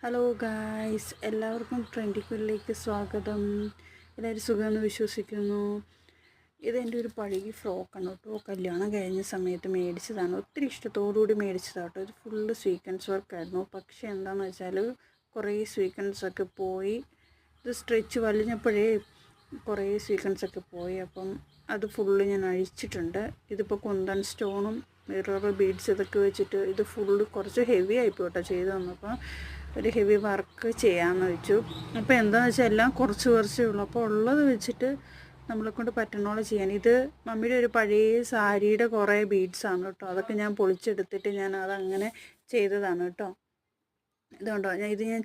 Hello guys, എല്ലാവർക്കും ട്രെൻഡിക്കുള്ളിലേക്ക് സ്വാഗതം. എല്ലാവരും സുഖമെന്ന് വിശ്വസിക്കുന്നു. ഇതെൻ്റെ ഒരു പഴയ ഫ്രോക്കാണ് കേട്ടോ. കല്യാണം കഴിഞ്ഞ സമയത്ത് മേടിച്ചതാണ്. ഒത്തിരി ഇഷ്ടത്തോടുകൂടി മേടിച്ചതാണ് കേട്ടോ. ഇത് ഫുള്ള് സ്വീക്വൻസ് വർക്കായിരുന്നു. പക്ഷേ എന്താണെന്ന് വെച്ചാൽ കുറേ സ്വീക്വൻസൊക്കെ പോയി. ഇത് സ്ട്രെച്ച് വലിഞ്ഞപ്പോഴേ കുറേ സ്വീക്വൻസൊക്കെ പോയി. അപ്പം അത് ഫുള്ള് ഞാൻ അഴിച്ചിട്ടുണ്ട്. ഇതിപ്പോൾ കുന്തൻ സ്റ്റോണും മിറർ ബീഡ്സ് ഇതൊക്കെ വെച്ചിട്ട് ഇത് ഫുള്ള് കുറച്ച് ഹെവി ആയിപ്പോയി കേട്ടോ ചെയ്ത് തന്നപ്പോൾ. ഒരു ഹെവി വർക്ക് ചെയ്യാമെന്ന് വെച്ചു. അപ്പോൾ എന്താണെന്ന് വെച്ചാൽ എല്ലാം കുറച്ചേ ഉള്ളൂ. അപ്പോൾ ഉള്ളത് വെച്ചിട്ട് നമ്മളെ കൊണ്ട് പറ്റുന്നോളം ചെയ്യാൻ. ഇത് മമ്മിയുടെ ഒരു പഴയ സാരിയുടെ കുറേ ബീഡ്സാണ് കേട്ടോ. അതൊക്കെ ഞാൻ പൊളിച്ചെടുത്തിട്ട് ഞാൻ അതങ്ങനെ ചെയ്തതാണ് കേട്ടോ. ഇതുകൊണ്ടോ ഞാൻ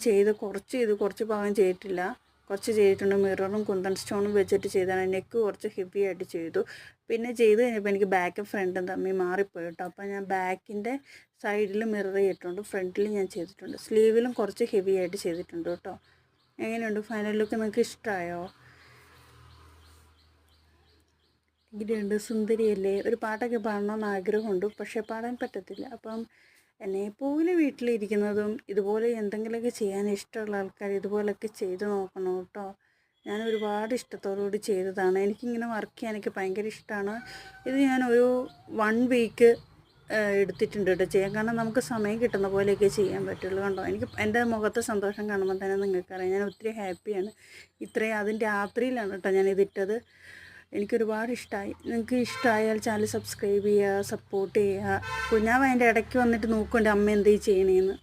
കുറച്ച് ഭാഗം ചെയ്തിട്ടില്ല, കുറച്ച് ചെയ്തിട്ടുണ്ട്. മിററും കുന്തൻ സ്റ്റോണും വെച്ചിട്ട് ചെയ്താണ്. നെക്ക് കുറച്ച് ഹെവി ആയിട്ട് ചെയ്തു. പിന്നെ ചെയ്ത് കഴിഞ്ഞപ്പോൾ എനിക്ക് ബാക്കും ഫ്രണ്ടും തമ്മിൽ മാറിപ്പോയി കേട്ടോ. അപ്പോൾ ഞാൻ ബാക്കിൻ്റെ സൈഡിൽ മിറർ ചെയ്തിട്ടുണ്ട്, ഫ്രണ്ടിൽ ഞാൻ ചെയ്തിട്ടുണ്ട്. സ്ലീവിലും കുറച്ച് ഹെവി ആയിട്ട് ചെയ്തിട്ടുണ്ട് കേട്ടോ. എങ്ങനെയുണ്ട് ഫൈനൽ ലുക്ക്? നിങ്ങൾക്ക് ഇഷ്ടമായോ? ഇങ്ങനെയുണ്ട്, സുന്ദരിയല്ലേ? ഒരു പാട്ടൊക്കെ പാടണമെന്ന് ആഗ്രഹമുണ്ട്, പക്ഷേ പാടാൻ പറ്റത്തില്ല. അപ്പം എന്നെപ്പോലെ വീട്ടിലിരിക്കുന്നതും ഇതുപോലെ എന്തെങ്കിലുമൊക്കെ ചെയ്യാൻ ഇഷ്ടമുള്ള ആൾക്കാർ ഇതുപോലൊക്കെ ചെയ്ത് നോക്കണം കേട്ടോ. ഞാൻ ഒരുപാട് ഇഷ്ടത്തോടുകൂടി ചെയ്തതാണ്. എനിക്കിങ്ങനെ വർക്ക് ചെയ്യാനൊക്കെ ഭയങ്കര ഇഷ്ടമാണ്. ഇത് ഞാനൊരു 1 വീക്ക് എടുത്തിട്ടുണ്ട് കേട്ടോ ചെയ്യാൻ. കാരണം നമുക്ക് സമയം കിട്ടുന്ന പോലെയൊക്കെ ചെയ്യാൻ പറ്റുള്ളൂ. കണ്ടോ, എനിക്ക് എൻ്റെ മുഖത്തെ സന്തോഷം കാണുമ്പോൾ തന്നെ നിങ്ങൾക്കറിയാം ഞാൻ ഒത്തിരി ഹാപ്പിയാണ്. അതും രാത്രിയിലാണ് കേട്ടോ ഞാനിതിട്ടത്. എനിക്കൊരുപാട് ഇഷ്ടമായി. നിങ്ങൾക്ക് ഇഷ്ടമായാൽ ചാനൽ സബ്സ്ക്രൈബ് ചെയ്യുക, സപ്പോർട്ട് ചെയ്യുക. കുഞ്ഞാവ് അതിൻ്റെ ഇടയ്ക്ക് വന്നിട്ട് നോക്കുന്നുണ്ട് അമ്മ എന്തേ ചെയ്യണേന്ന്.